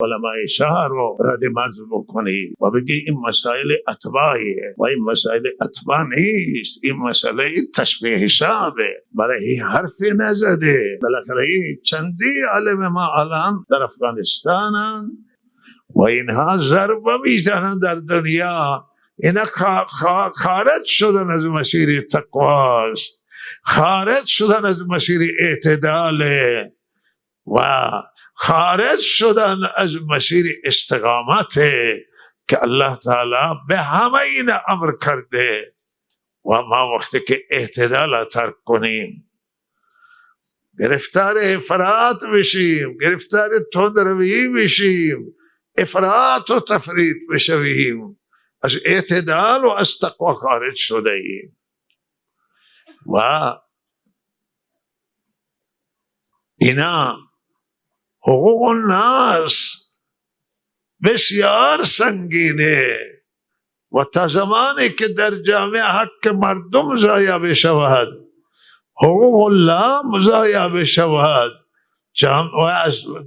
علماء شهر رو رد مرز بکنی و بگی این مسائل اتباعیه و این مسائل اتباع نیست، این مسئله تشبیه شعبه، برای حرفی نزده. بالاخره چندی علم ما الان در افغانستانن و اینها ضربه میزنن در دنیا، اینا خارج شدن از مسیر تقواست، خارج شدن از مسیر اعتدال و خارج شدن از مسیر استقامت که الله تعالی به همه این امر کرده. و ما وقتی که اعتدال ترک کنیم گرفتار افراط بشیم، گرفتار تندروی بشیم، افراط و تفریط بشویم، از اعتدال و از تقوی خارج شده ایم. و اینا حقوق الناس بسیار سنگینه و تا زمانی که در جامعه حق مردم ضایع بشود، حقوق الله ضایع بشود،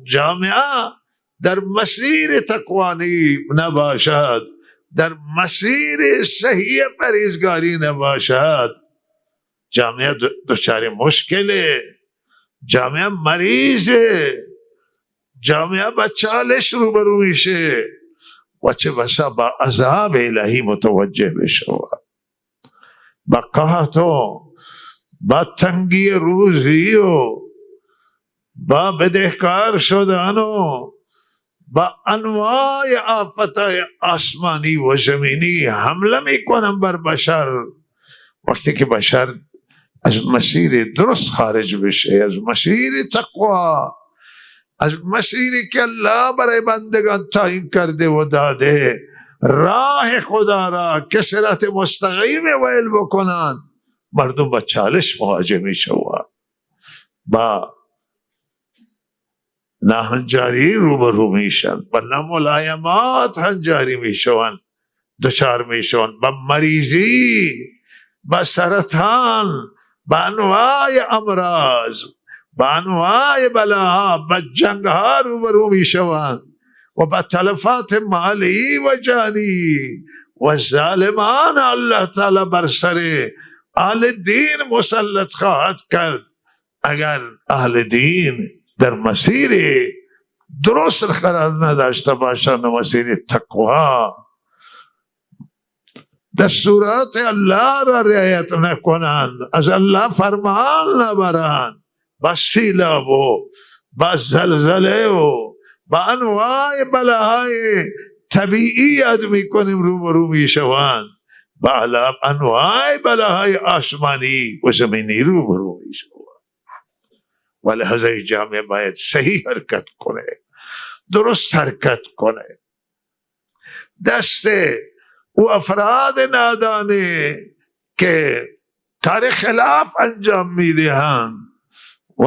جامعه در مسیر تقوانی نباشد، در مسیر صحیح پرهیزگاری نباشد، جامعه دچار مشکله، جامعه مریضه، جامعه با چالش روبرو میشه و چه بسا با عذاب الهی متوجه بشود، با قحط و با تنگی روزی و با بدهکار شدن و با انواع آفتهای آسمانی و زمینی حمله میکنن بر بشر. وقتی که بشر از مسیر درست خارج بشه، از مسیر تقوا، از مسیری که الله برای بندگان تعیین کرده و داده، راه خدا را که صراط مستقیم ویل بکنن، مردم با چالش مواجه می شوند، با ناهنجاری روبرو میشن، با ناملایمات هنجاری میشوند، دچار میشوند، با مریضی، با سرطان، با انواع امراض، با انواع بلاها، با جنگها روبرو میشوند و با تلفات مالی و جانی و ظالمان الله تعالی بر سر اهل دین مسلط خواهد کرد اگر اهل دین در مسیر درست قرار نداشته باشند و مسیر تقوا دستورات الله را رعایت نکنند، از الله فرمان نبرند، با سیلاب و با زلزله و با انواع بلاهای طبیعی آدمی کنیم روبرو می شوند، با انواع بلاهای آسمانی و زمینی روبرو می شوند. ولهذا جامعه باید صحیح حرکت کنه، درست حرکت کنه. دست او افراد نادانه که کار خلاف انجام میدهند و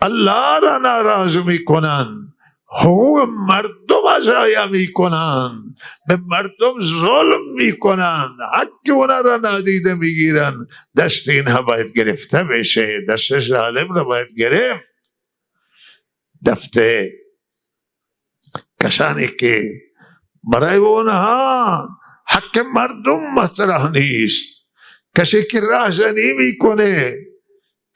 الله را ناراض میکنند، حقوق مردم ضایع میکنند، به مردم ظلم میکنند، حق اونا را نادیده میگیرند، دست اینها باید گرفته بشه، دست ظالم را باید گرفت. دفته کسانی که برای اونها حق مردم مطرح نیست، کسی که راهزنی میکنه،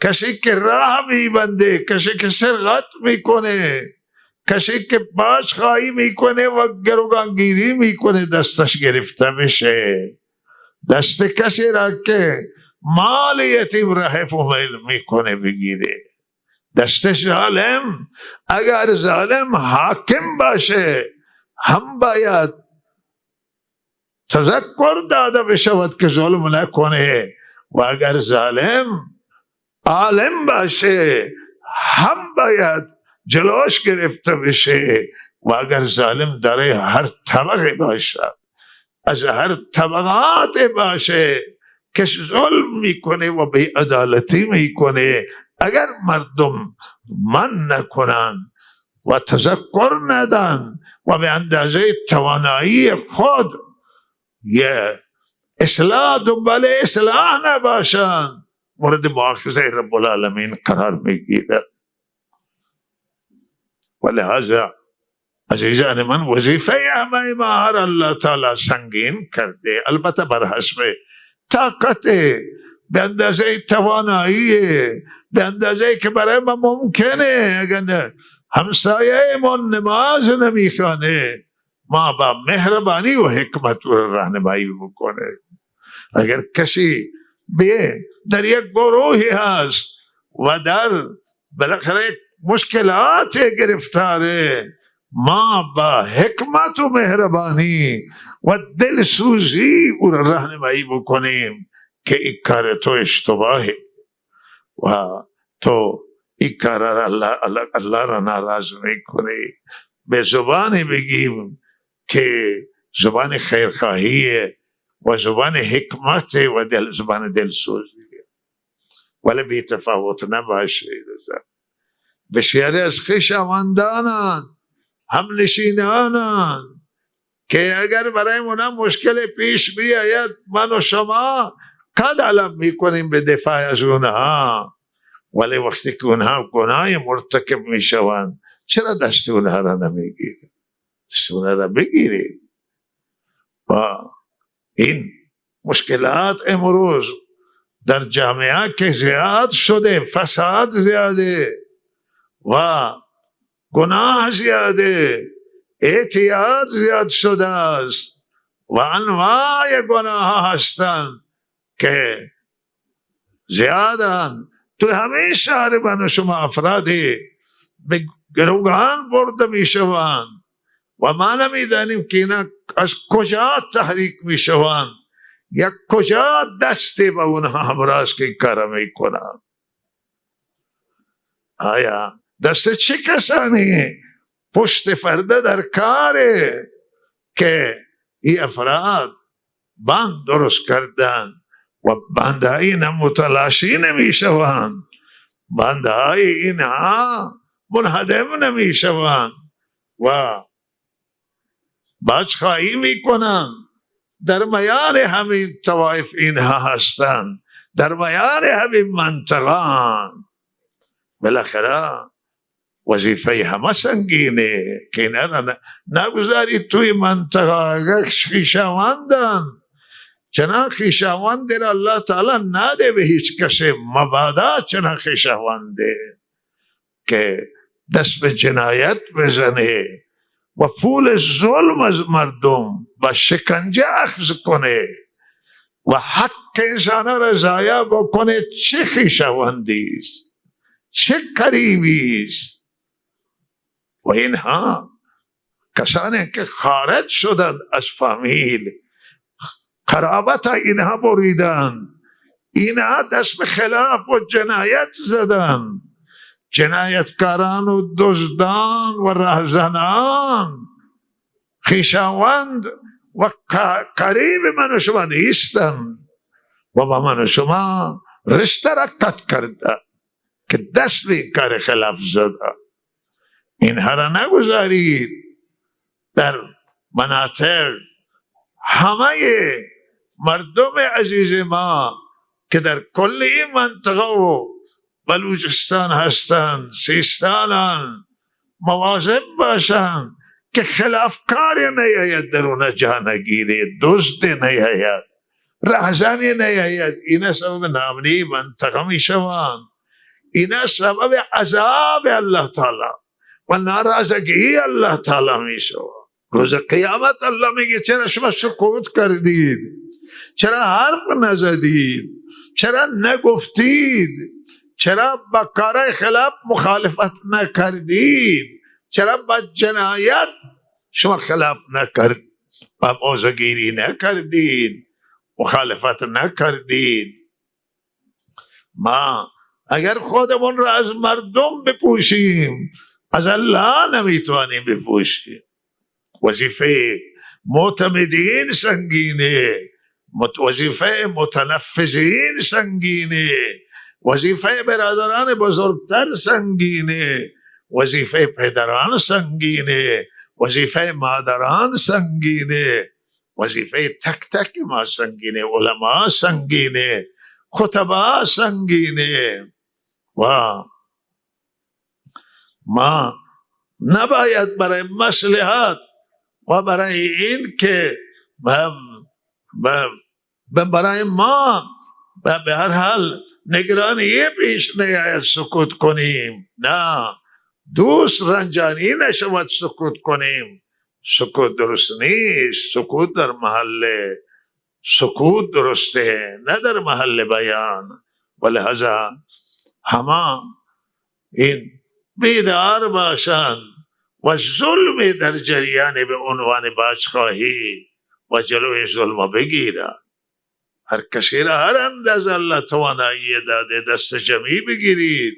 کسی که راه میبنده، کسی که سرقت میکنه، کسی که بازخواهی میکنه و گروگانگیری میکنه، دستش گرفته بشه. دست کسی را که مال یتیم را حفظ و میل میکنه بگیره. دست ظالم، اگر ظالم حاکم باشه هم باید تذکر داده بشود که ظلم نکنه، و اگر ظالم عالم باشه هم باید جلوش گرفته بشه، و اگر ظالم داره هر طبقه باشه، از هر طبقات باشه که ظلم میکنه و بی عدالتی میکنه، اگر مردم من نکنن و تذکر ندن و به اندازه توانایی خود یه اصلاح دنبال اصلاح نباشن، مورد مؤاخذه رب العالمین قرار میگیرد. و لہذا عزیزان من وظیفه همه ما هر اللہ تعالی سنگین کرده، البته بر حسب طاقت، به اندازه توانایی، به اندازه که برای ما ممکنه. اگر همسایه من نماز نمیخوانه، ما با مهربانی و حکمت و راهنمایی بکنه. اگر کسی در یک گروهی هست و در بالاخره مشکلات گرفتاره، ما با حکمت و مهربانی و دلسوزی او را راهنمایی بکنیم که این کار تو اشتباهه و تو این کار را الله را ناراض میکنی. به زبانی بگیم که زبان خیرخواهیه و زبان حکمت و زبان دلسوزیه، ولی بی تفاوت نباشید. بسیاری از خویشاوندانان، همنشینانان که اگر برای اونا مشکل پیش بیاید، من و شما قد علم میکنیم به دفاع از اونها، ولی وقتی که اونها گناه مرتکب میشوند چرا دست اونها را نمیگیرید؟ دست اونها را بگیرید. و این مشکلات امروز در جامعه که زیاد شده، فساد زیاده و گناه زیاده، اعتیاد زیاد شده است و انواع گناه هستند که زیادن. تو همه شهر من شما افرادی به گروگان برده می شوند و ما نمیدانیم که اینا از کجا تحریک می شوند یا کجا دستی به اونها همراز که کار می کنند. آیا دست چه کسانی پشت فرده در کاره که این افراد بند درست کردن و بندهای اینا متلاشی نمی شوند، بندهای اینها منهدم نمی شوند و بچخواهی می کنند. در میان همین طوائف اینها هستند، در میان همین منطقان. بالاخره وظیفه همه سنگینه که اینا نگذارید توی منطقه. اگر خویشاوندن، چنان خویشاوند را الله تعالی نده به هیچ کسی، مبادا چنان خویشاونده که دست به جنایت بزنه و پول ظلم از مردم و شکنجه اخذ کنه و حق انسان را ضایع بکنه، چه خویشاوندی است، چه قریبی است. و اینها کسانی که خارج شدند از فامیل، قرابت اینها بریدند، اینها دست به خلاف و جنایت زدند. جنایتکاران و دزدان و رهزنان خویشاوند و قریب من و شما نیستند و با من و شما رشته را قطع کرده که دست به کار خلاف زده. اینها را نگذارید در مناطق. همه مردم عزیز ما که در کل این منطقه و بلوچستان هستند، سیستانان، مواظب باشند که خلافکاری نیاید در اون جا نگیرید، دزد نیاید، رهزنی نیاید. این سبب نامنی منطقه می شوند، این سبب عذاب الله تعالی و ناراضگی الله تعالی می شوند. روز قیامت الله میگه چرا شما سکوت کردید، چرا حرف نزدید، چرا نگفتید، چرا با کارهای خلاف مخالفت نکردید، چرا با جنایت شما خلاف نکردید، با موضوعگیری نکردید، مخالفت نکردید. ما اگر خودمون را از مردم بپوشیم، از الله نمیتوانیم بپوشیم. وظیفه معتمدین سنگینه، وظیفه متنفذین سنگینه، وظیفه برادران بزرگتر سنگینه، وظیفه پدران سنگینه، وظیفه مادران سنگینه، وظیفه تک تک ما سنگینه، علما سنگینه، خطبا سنگینه. و ما نباید برای مصلحت و برای این که برای ما به هر حال نگرانی پیش نیاید سکوت کنیم. نه، دوست رنجانی نشود سکوت کنیم. سکوت درست نیست. سکوت در محل سکوت درسته، نه در محل بیان. و لحاظا همه این بیدار باشند و ظلم در جریان به عنوان بازخواهی و جلوی ظلم بگیرند. هر کسی را هر اندازه الله توانایی داده دست جمعی بگیرید،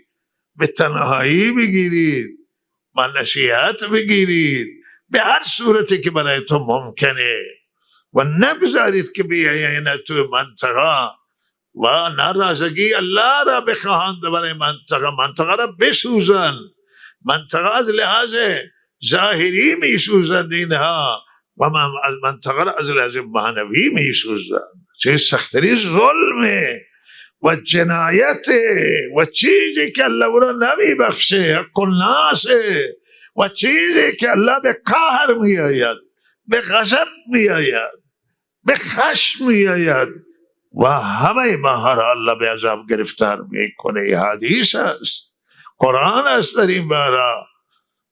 به تنهایی بگیرید و نصیحت بگیرید به هر صورتی که برای تو ممکنه و نگذارید که بیاین تو منطقه و ناراضگی الله را بخواهند برای منطقه را بسوزن. منطقه از لحاظ ظاهری می سوزند اینها و منطقه را از لحاظ معنوی می سوزند. چه سختری ظلمه و جنایت و چیزی که الله او را نمی بخشه، حق الناس، و چیزی که الله به قهر می آید، به غضب می آید، به خشم می آید و همه ما را الله به عذاب گرفتار می کنه. حدیث است، قرآن است در این باره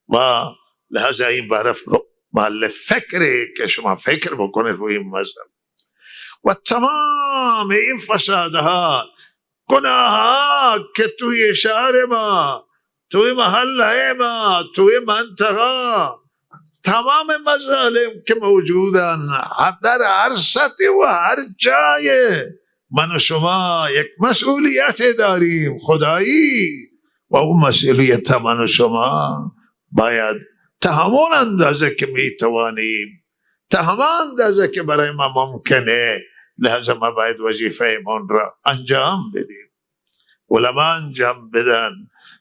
و لحظه این باره محل فکری که شما فکر بکنید روی این مذهب و تمام این فسادها، گناهات که توی شهر ما، توی محله ما، توی منطقه، تمام مظالم که موجودن در هر سطح و هر جای، من و شما یک مسئولیت داریم خدایی و اون مسئولیت من و شما باید تا همون اندازه که میتوانیم، تا همون اندازه که برای ما ممکنه، لحظه ما باید وظیفه من را انجام بدیم. علما انجام بدن،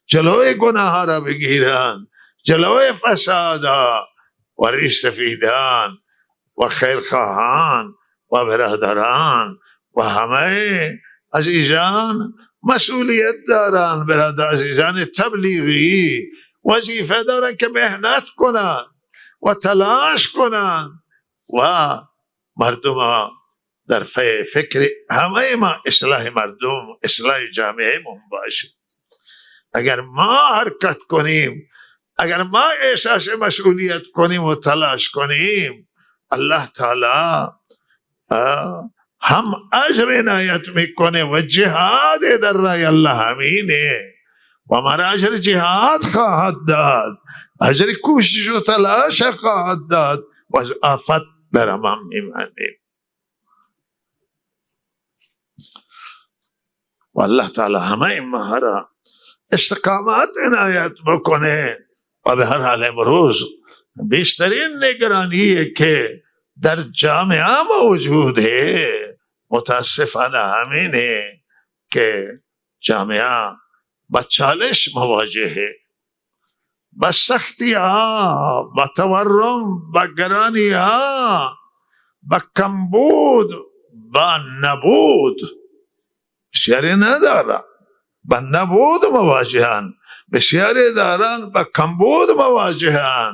جلوی گناه ها را بگیرن، جلوی فساد ها و ریشسفیدان و خیرخواهان و برادران و همه عزیزان مسئولیت دارن. برادر عزیزان تبلیغی وظیفه دارن که مهنت کنن و تلاش کنن و مردم در فکر همه ما اصلاح مردم، اصلاح جامعه باشه. اگر ما حرکت کنیم، اگر ما احساس مسئولیت کنیم و تلاش کنیم، الله تعالی هم اجر عنایت میکنه و جهاد در راه الله همینه و مرا اجر جهاد خواهد داد، اجر کوشش و تلاش خواهد داد و از آفت در امان میمانیم. و الله تعالی همه ما را استقامت عنایت بکنه و به هر حال امروز بیشترین نگرانی که در جامعه موجوده متاسفانه همینه که جامعه با چالش مواجهه، با سختی ها، با تورم، با گرانی ها، با کمبود، با نبود. بسیاری ندارن با نبود مواجهن، بسیاری دارن با کمبود مواجهن.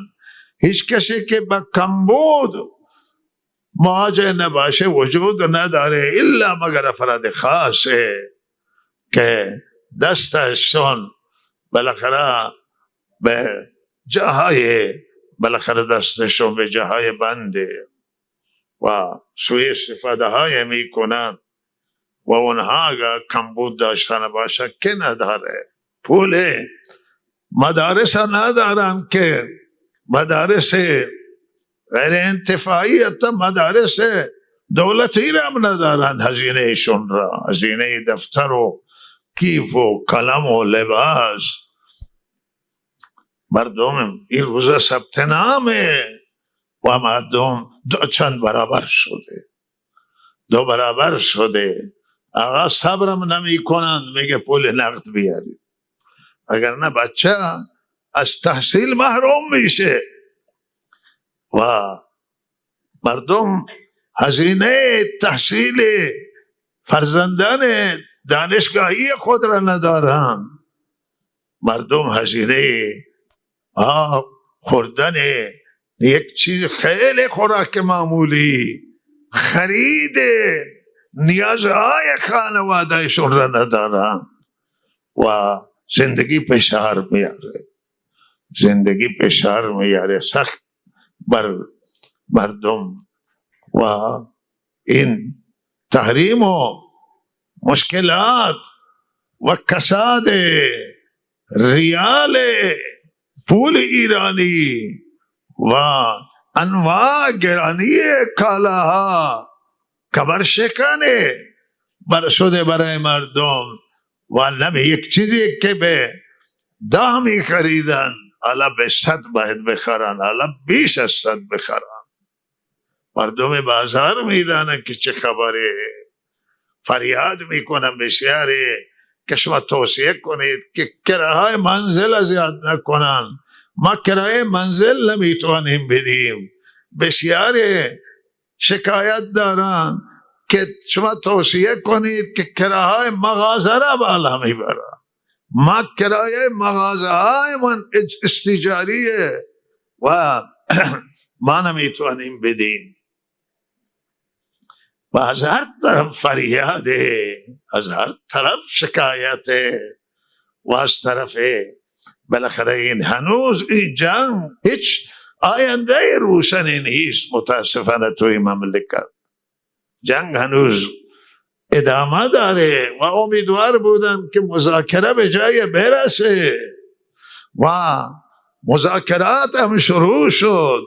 هیچ کسی که با کمبود مواجه نباشه وجود نداره الا مگر افراد خاصه که دستشون بالاخره به جاهای، بالاخره دستشون به جاهای بنده و سوی استفاده های میکنن و اونها اگر کمبود داشتن باشه که نداره. پول مدارس ندارن که مدارس غیر انتفاعی، حتی مدارس دولتی را هم ندارند هزینه ایشون را، هزینه دفتر و کیف و قلم و لباس. مردم این روزا ثبت نامه و مردم چند برابر شده، 2 برابر شده. آقا صبرم نمی کنند، میگه پول نقد بیاری، اگر نه بچه از تحصیل محروم میشه و مردم هزینه تحصیل فرزندان دانشگاهی خود را ندارند. مردم هزینه خوردن یک چیز خیلی خوراک معمولی، خرید نیازهای خانوادهشون را ندارن و زندگی فشار میاره، زندگی فشار میاره سخت بر مردم و این تحریم و مشکلات و کساد ریال پول ایرانی و انواع گرانی کالاها کمر شکنه بر شده برای مردم و نمی یک چیزی که به 10 می خریدن حالا به 100 باید بخرن، حالا بیش از 100 بخرن. مردم بازار میدانن که چه خبره، فریاد میکنن بسیاری که شما توصیه کنید که کرایه منزل زیاد نکنن، ما کرایه منزل نمیتونیم بدیم. بسیاری شکایت دارن که شما توصیه کنید که کرایه مغازه را بالا میبرن، ما کرایه مغازه های من استیجاریه و ما نمیتونیم بدیم. و از هر طرف فریاده، از هر طرف شکایته و از طرف بالاخره این هنوز این جنگ هیچ آینده روشنی نیست. متاسفانه توی مملکت جنگ هنوز ادامه داره و امیدوار بودم که مذاکره به جای برسه و مذاکرات هم شروع شد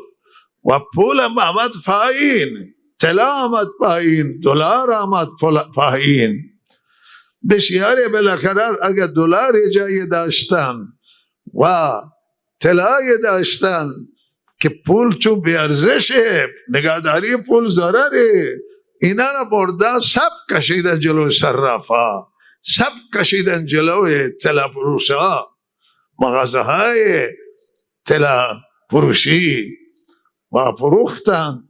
و پول هم آمد پایین، طلا آمد پایین، دلار آمد پایین. بسیاری بالاخره اگر دلار جای داشتن و طلای داشتن که پول چون بیارزشه، نگهداری پول ضرره، اینا را بردن سب کشیدن جلو صرافا، سب کشیدن جلو طلا فروشا، مغازه های طلا فروشی و فروختن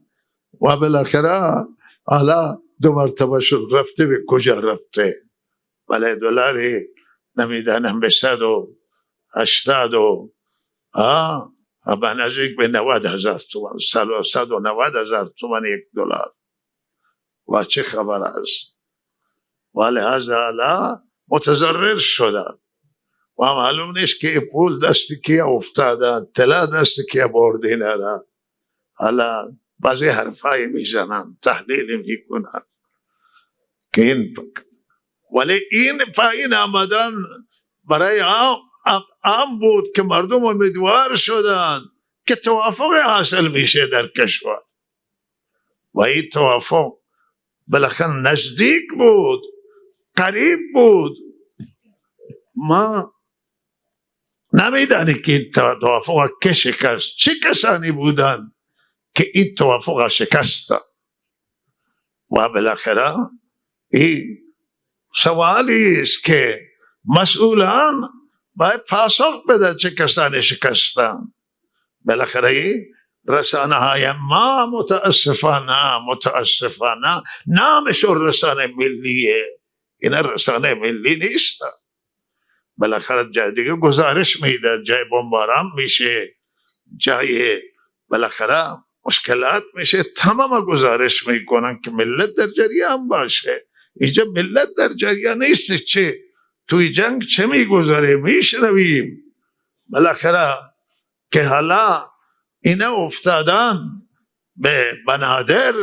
و بالاخره حالا 2 مرتبه شد رفته به کجا رفته. ولی دلاری نمیدانم به 180 و به نزدیک به 90,000 تومان، 190,000 تومان یک دلار و چه خبر است. ولی از حالا متضرر شدن و معلوم نیست که پول دستی کیا افتادن، طلا دستی کیا بردین را. حالا بعضی حرفای میزنن، تحلیل میکنن که این، ولی این پایین آمدن برای عام بود که مردم امیدوار شدن که توافق حاصل میشه در کشور و این توافق بالاخره نزدیک بود، قریب بود. ما نمیدانی که این توافق که شکست، چه کسانی بودن که این توافق شکست و بالاخره این سوالی است که مسئولان باید پاسخ بدن چه کسانی شکستن. بالاخره رسانه های ما متاسفانه نامشون رسانه ملیه، این رسانه ملی نیست. بالاخره جای دیگه گزارش میده، جای بمباران میشه، جای بالاخره مشکلات میشه، تمام گزارش میکنن که ملت در جریان باشه. اینجا ملت در جریان نیست، چه توی جنگ چه میگذاره میشنویم. بالاخره که حالا اینا افتادن به بنادر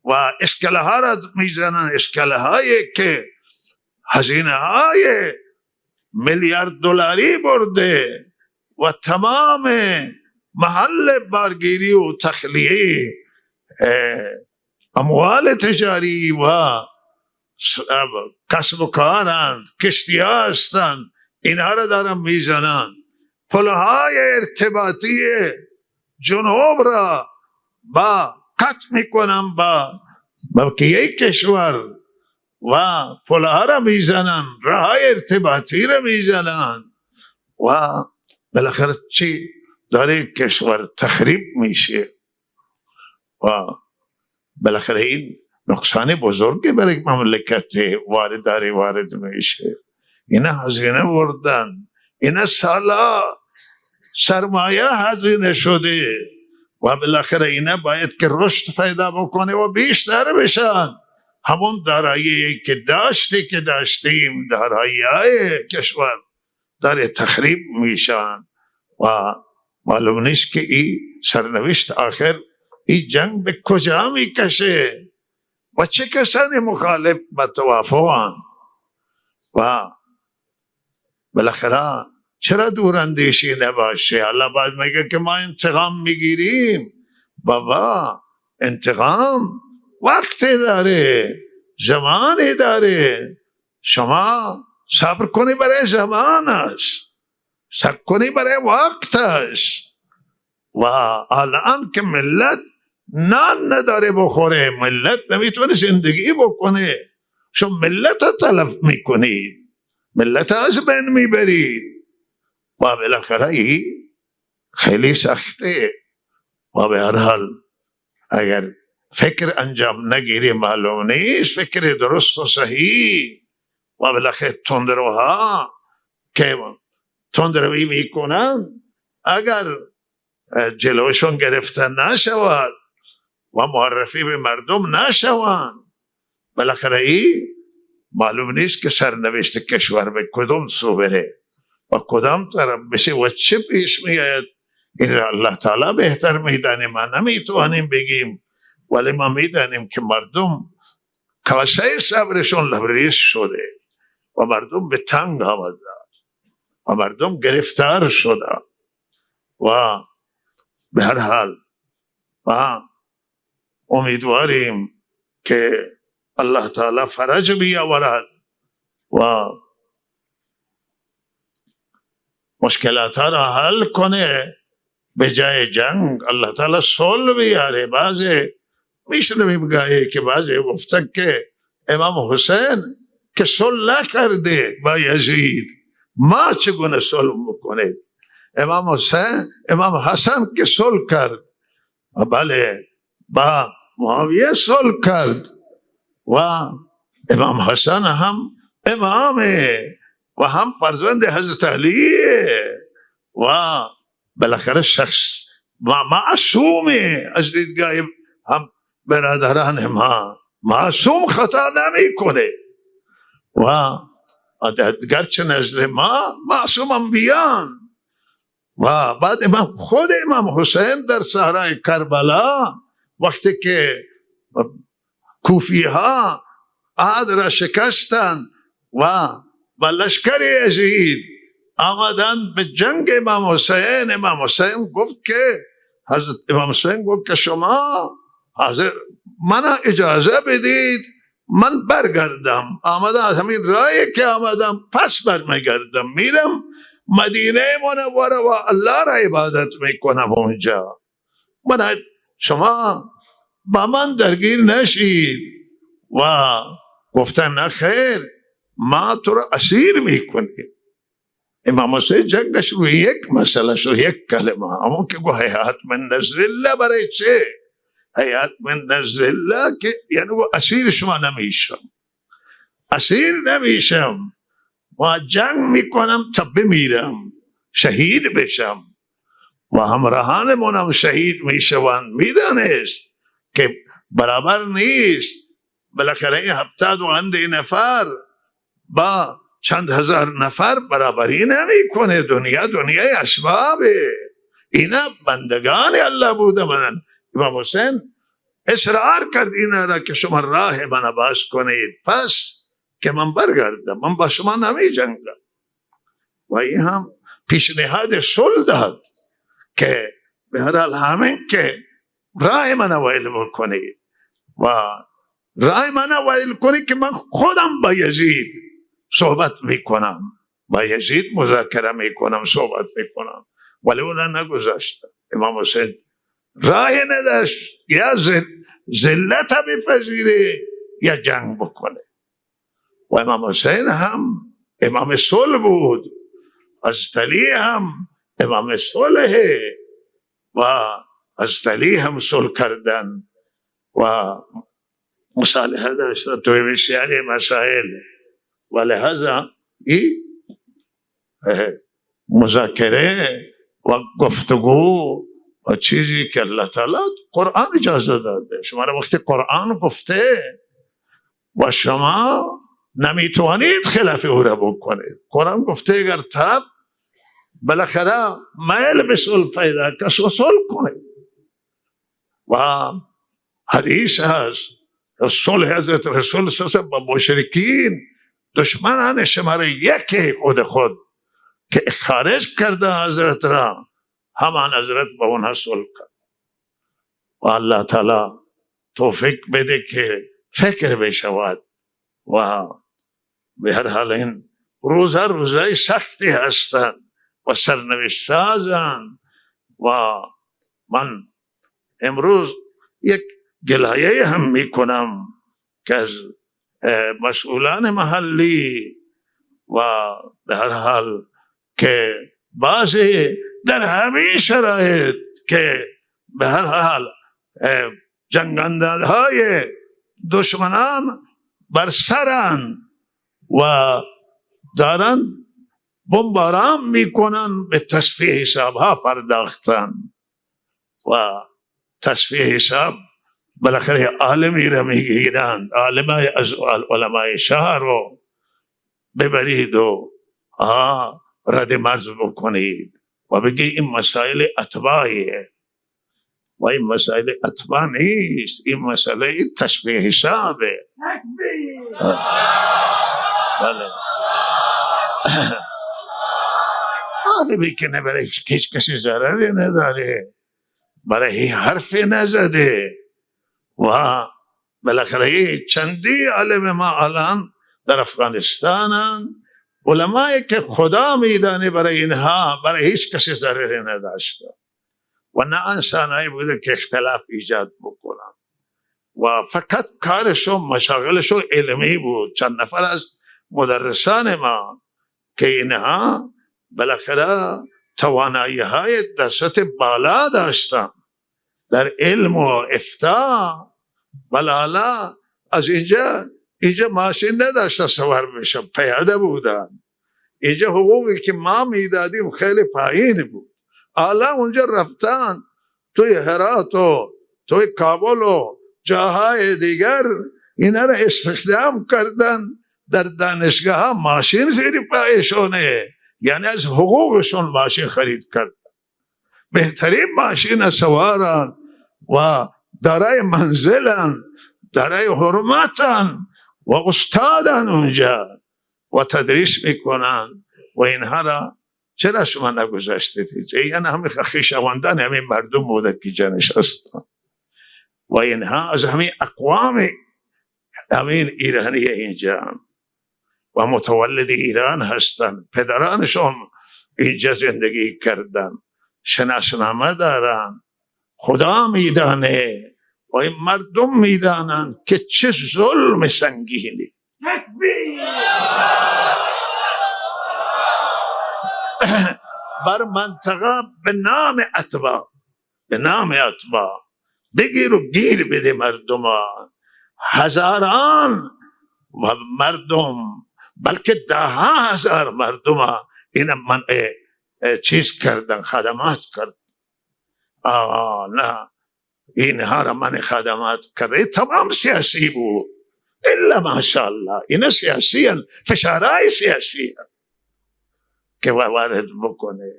و اشکاله ها را میزنن، اشکاله هایی که هزینه های میلیارد دلاری برده و تمام محل بارگیری و تخلیه اموال تجاری و کسب و کارند، کشتی ها هستند، اینها را دارن میزنن. پلهای ارتباطی جنوب را با قطع میکنن با یک کشور و پلها را میزنن، راه ارتباطی را میزنن و بالاخره چی داره کشور تخریب میشه و بالاخره این نقصان بزرگی برای مملکت وارد میشه. اینا هزینه بردن، اینا سالا سرمایه هزینه شده و بالاخره اینا باید که رشد پیدا بکنه و بیشتر بشن. همون دارایی که داشتیم دارایی های کشور داره تخریب میشن و معلوم نیست که این سرنوشت آخر این جنگ به کجا میکشه و چه کسانی مخالف با توافقن و بالاخره چرا دوراندیشی نباشه؟ الله باید میگه که ما انتقام میگیریم. بابا انتقام وقتی داره، زمانی داره. شما صبر کنی برای زمانش، صبر کنی برای وقتش. و الان که ملت نان نداره بخوره، ملت نمیتونه زندگی بکنه، شما ملت تلف میکنید، ملت از بین میبرید و بالاخره خیلی سخته. و به هر حال اگر فکر انجام نگیری معلوم نیست فکر درست و صحیح. و بالاخره تندروها که تندروی میکنن اگر جلوشون گرفته نشود و معرفی به مردم نشوند، بالاخره معلوم نیست که سرنوشت کشور به کدام سو بره و کدام طرف بشه و چه پیش میاد. این الله تعالی بهتر میدانه، ما نمیتوانیم بگیم، ولی ما میدانیم که مردم کاسه صبرشون لبریز شده و مردم به تنگ آمده و مردم گرفتار شده. و به هر حال و امیدواریم که الله تعالی فرج بیاورد و مشکلات را حل کنه. به جای جنگ الله تعالی صلح بیاره. بعضی میشنویم گاهی که بعضی گفتن که امام حسین که صلح کرده با یزید، ما چگونه صلح بکنید؟ امام حسن که صلح کرد، بله با معاویه صلح کرد و امام حسن هم امامه و هم فرزند حضرت علیه و بالاخره شخص معصومه از دیدگاه هم برادران ما. معصوم خطا نمی کنه و گرچه نزد ما معصوم انبیان. و بعد خود امام حسین در صحرای کربلا وقتی که کوفی ها عهد را شکستند و با لشکر یزید آمدن به جنگ امام حسین گفت که حضرت امام حسین گفت که شما حاضر من اجازه بدید من برگردم، آمدم از همین راهی که آمدم پس برمیگردم، میرم مدینه منوره و الله را عبادت میکنم اونجا. من شما با من درگیر نشید. و گفتن نه خیر، ما تو را اسیر میکنیم. امام حسین جنگش روی یک مسئله شو، یک کلمه، همون که گو حیات من نزل الله. برای چه حیات من نزل الله؟ که یعنی گو اسیر شما نمیشم، اسیر نمیشم و جنگ میکنم تا بمیرم، شهید بشم و همراهان منم شهید میشوند. میدانست که برابر نیست. بالاخره 70 و اندی نفر با چند هزار نفر برابری نمیکنه. دنیای اسبابه. اینا بندگان الله بوده بودن. امام حسین اصرار کرد اینا را که شما راه من باز کنید پس که من برگردم، من با شما نمی جنگم. و این هم پیشنهاد صلح داد که به هر حال همین که راه من ویل بکنید و راه من ویل کنید که من خودم با یزید صحبت میکنم، با یزید مذاکره میکنم، صحبت میکنم. ولی اونا نگذاشتن. امام حسین راه نداشت، یا ذلت بپذیره یا جنگ بکنه. و امام حسین هم امام صلح بود، حضرت علی هم امام صلحه و حضرت علی هم صلح کردن و مصالحه داشتن توی بسیاری مسائل. و لحاظا این مذاکره و گفتگو و چیزی که الله تعالی قرآن اجازه داده. شما را وقتی قرآن گفته و شما نمیتوانید خلاف او را بکنید. قرآن گفته اگر طرف بالاخره میل به صلح پیدا کنه صلح کنید. و حدیث هست صلح حضرت رسول صلی الله علیه و آله با مشرکین دشمنان شماره یکی خود که خارج کرده حضرت را، همان حضرت با اونها صلح کرد. و الله تعالی توفیق بده که فکر بشود. و به هر حال این روزای سختی هستند و سرنوشت سازند. و من امروز یک گلایه هم میکنم که از مسئولان محلی و به هر حال که بعضی در همین شرایط که به هر حال جنگنده‌های دشمنان بر سرند و دارن بمباران میکنن، به تصفیه حساب ها پرداختن. و تصفیه حساب بالاخره عالمی را میگیرند، عالمای از علمای شهر رو ببرید و رد مرز بکنید و بگی این مسائل اتباعیه. و این مسائل اتباع نیست، این مسئله تصفیه حسابه. بله عالمی که برای هیچ کسی ضرری نداره، برای حرف نزده. و بالاخره چندی عالم ما الان در افغانستانن، علمایی که خدا میدانه برای اینها برای هیچ کسی ضرری نداشته و نه انسانایی بوده که اختلاف ایجاد بکنن و فقط کارشون مشاغلشون علمی بود. چند نفر از مدرسان ما که اینها بالاخره توانایی های در سطح بالا داشتن در علم و افتاء، بالا از اینجا ماشین نداشتن سوار بشن، پیاده بودن. اینجا حقوقی که ما میدادیم خیلی پایین بود، حالا اونجا رفتن توی هرات و توی کابل و جاهای دیگر اینا را استخدام کردن در دانشگاه ها، ماشین زیر پایشونه، یعنی از حقوقشون ماشین خرید کردن. بهترین ماشین سوارن و دارای منزلن، دارای حرمتن و استادن اونجا و تدریس میکنن. و اینها را چرا شما نگذاشتید؟ یعنی همین خویشاوندان همین مردم بوده که جنش هستن و اینها از همین اقوام همین ایرانی اینجا و متولد ایران هستن، پدرانشون اینجا زندگی کردن، شناسنامه دارن، خدا میدانه و این مردم میدانند که چه ظلم سنگینی بر منطقه به نام اتباع بگیر و گیر بده مردمان. هزاران و مردم بلکه 10,000 مردم این من چیز کردن، خدمات کرد. نه اینها را من خدمات کرده، تمام سیاسی بود الا ماشاءالله این سیاسی هن، فشارهای سیاسی هن که وارد بکنه.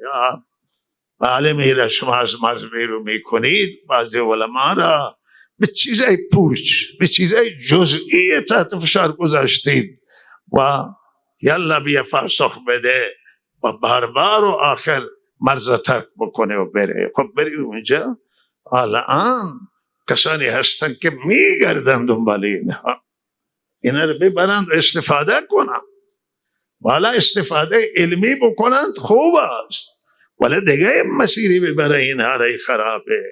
عالمی را شما از مذبی رو میکنید، بعضی علما را به چیزای پوچ، به چیزای جزئی تحت فشار گذاشتید و یلا بیا فاسخ بده و بار و آخر مرز ترک بکنه و بره. خب بری اونجا الان کسانی هستن که میگردن دنبال اینها، اینا رو ببرند و استفاده کنند. والا استفاده علمی بکنند خوب است، ولی دیگه مسیری ببره اینها را خرابه.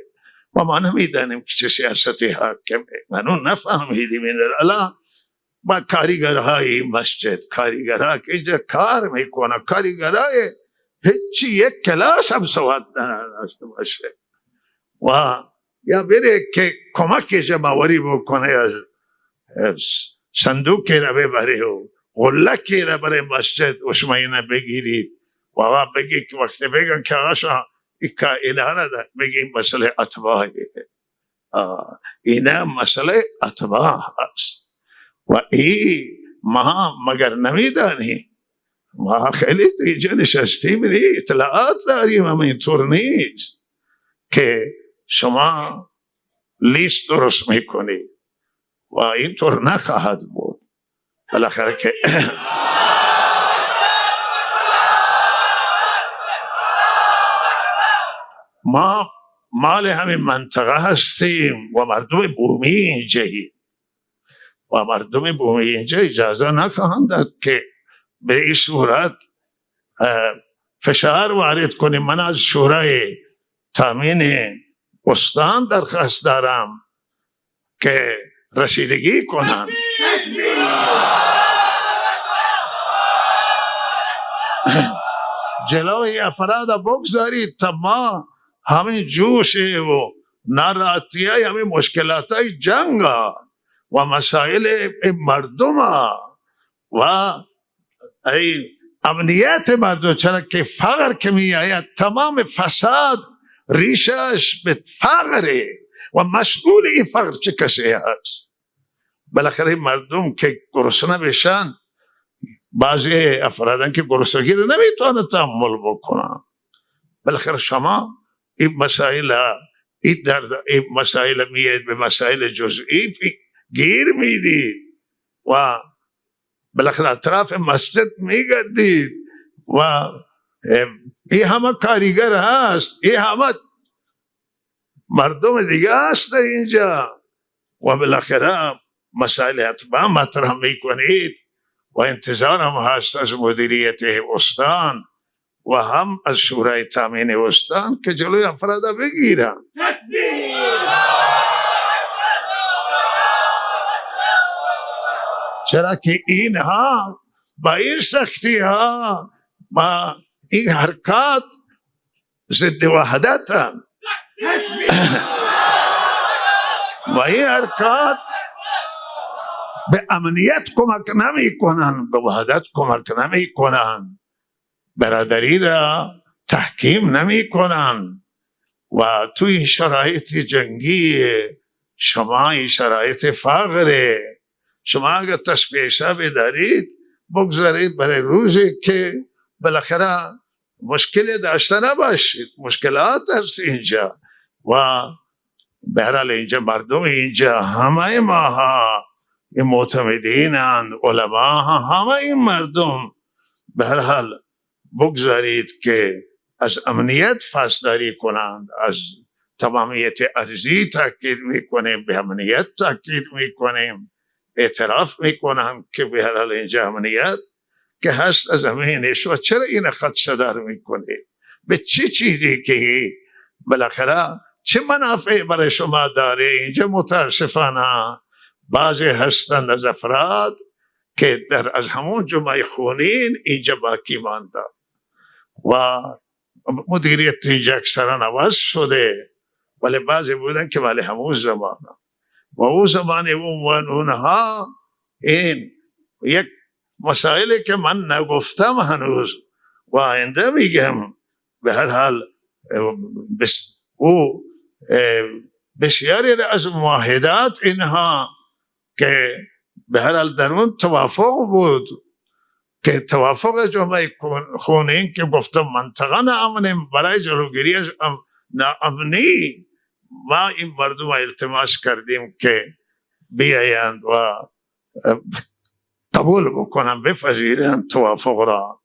و ما نمیدانیم که چه سیاستی حاکمه، منو نفهمیدیم. این الان با کاریگرهای مسجد، کاریگرها که اینجا کار میکنه، کاریگرهای هیچی یک کلاس هم سواد نداشته باشه و یا بره که کمک جمعوری بکنه، از صندوقی را ببره و غلکی را برای مسجد و شما اینه بگیرید و بگی که وقتی بگن که آقا اینا را بگیم مسئله اتباعیه. اینا مسئله اتباع است و ای ما مگر نمیدانی، ما خیلی اینجا نشستیم اطلاعات داریم، اما اینطور نیست که شما لیست درست میکنی و اینطور نخواهد بود. بالاخره که ما مال همین منطقه هستیم و مردم بومی اینجایی و مردم بومی اینجا اجازه نخواهند داد که به این صورت فشار وارد کنیم. من از شورای تامین استان درخواست دارم که رسیدگی کنند. جلوی افراد بگذارید تا ما همین جوش و ناراحتی های همین مشکلات های جنگ و مسائل مردم و امنیت مردم، چرا که فقر که می آید تمام فساد ریشش به فقره و مسئول این فقر چه کسی هست؟ بالاخره مردم که گرسنه بشن، بعضی افرادن که گرسنگی رو نمیتونه تحمل بکنن. بالاخره شما این مسائل میاد به مسائل جزئی گیر میدید و بالاخره اطراف مسجد میگردید و این همه کاریگر هست، این همه مردم دیگه هست اینجا و بالاخره مسائل اتباع مطرح میکنید و انتظار هم هست از مدیریت استان و هم از شورای تامین استان که جلوی افراد بگیرن. چرا که اینها با این سختی ها با این حرکات ضد وحدت هم و این حرکات به امنیت کمک نمی کنن، به وحدت کمک نمی کنن، برادری را تحکیم نمی کنن و توی این شرایط جنگی شما این شرایط فقره، شما اگر تسبیح حساب دارید بگذارید برای روزی که بالاخره مشکلی داشته نباشید. مشکلات هست اینجا و بهرحال اینجا مردم اینجا همه ماها این معتمدینند، علما همه این مردم بهرحال بگذارید که از امنیت فاسداری کنند، از تمامیت ارضی تاکید میکنیم، به امنیت تاکید میکنیم، اعتراف میکنم که به هر حال اینجا امنیت که هست از امینش و چرا این خط صدر میکنه به چه چیزی که بالاخره چه منافع برای شما داره. اینجا متاسفانه بعضی هستند از افراد که از همون جمعه خونین اینجا باقی مانده و مدیریت اینجا اکثرا عوض شده، ولی بعضی بودن که ولی همون زمانه و اون زمان اونها این یک مسائلی که من نگفتم هنوز و آینده میگم. به هر حال او بسیاری از معاهدات اینها که به هر حال در اون توافق بود که توافق جمعه خونین که گفتم منطقه نامنیم برای جلوگیری از ناامنی ما این مردم التماس کردیم که بیایند و قبول بکنن، بپذیرند توافق را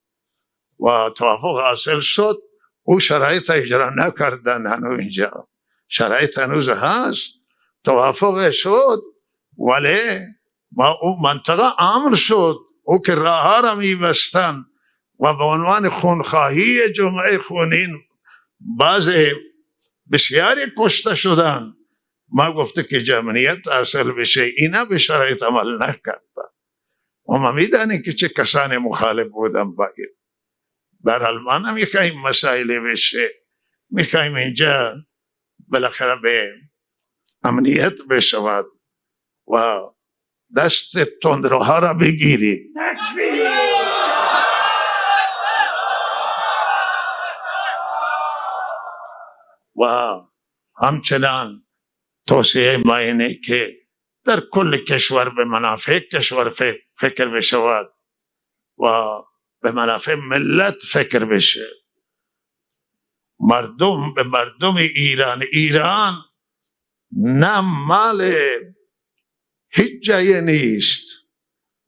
و توافق حاصل شد. او شرایط اجرا نکردن، هنوز اینجا شرایط هنوز هست. توافق شد ولی ما او منطقه امن شد، او که راه ها را میبستن و به عنوان خونخواهی جمعه خونین بعض بسیاری کشته شدن. ما گفته که جمعیت حاصل بشه، اینا به شرایط عمل نکردن و ما میدانیم که چه کسانی مخالف بودن با این. برحال ما نمیخوایم مسائل بشه، میخوایم اینجا بالاخره به امنیت بشود و دست تندروها را بگیری. و همچنان توصیه ما اینه که در کل کشور به منافع کشور فکر بشود و به منافع ملت فکر بشه. مردم به مردم ایران نه مال هیچ جایی نیست،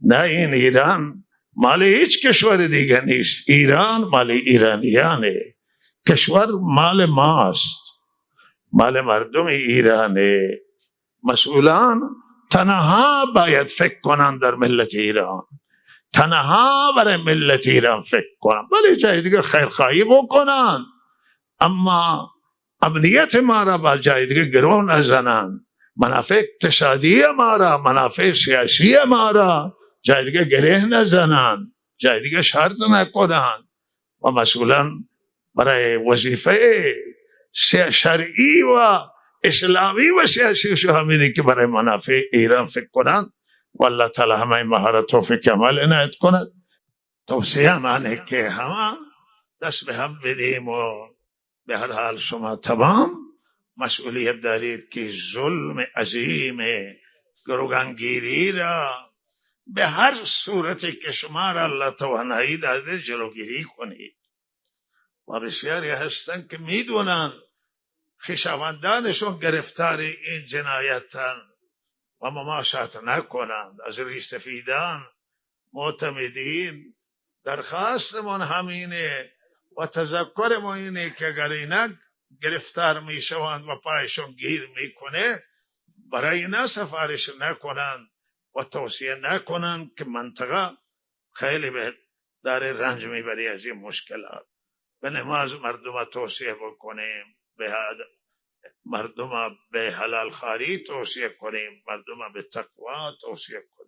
نه این ایران مال هیچ کشور دیگه نیست. ایران مال ایرانیانه، کشور مال ماست، مال مردم ایرانه. مسئولان تنها باید فکر کنن در ملت ایران، تنها برای ملت ایران فکر کنن، ولی جای دیگه خیرخواهی بکنن، اما امنیت ما را با جای دیگه گرو نزنن، منافع اقتصادی ما را، منافع سیاسی ما را جای دیگه گره نزنن، جای دیگه شرط نکنن. و مسئولان برای وظیفه شرعی و اسلامی و سیاسی شو همینه که برای منافع ایران فکر کنن. والله تعالی همه مهارت توفیق کمال عنایت کند. توصیه منه که همه دست به هم بدیم و به هر حال شما تمام مسئولیت دارید که ظلم عظیم گروگانگیری را به هر صورتی که شما را الله توانایی داده جلوگیری کنید. و بسیاری هستند که میدونن خویشاوندانشون گرفتار این جنایتن و مماشات نکنند. از ریشسفیدان معتمدین درخواست من همینه و تذکر ما اینه که اگر اینا گرفتار میشوند و پایشون گیر میکنه، برای اینا سفارش نکنند و توصیه نکنند که منطقه خیلی به داره رنج میبری از این مشکلات. به نماز مردم توصیه بکنیم، به مردم به حلال خواری توصیه کنیم، مردم به تقوا توصیه کنیم.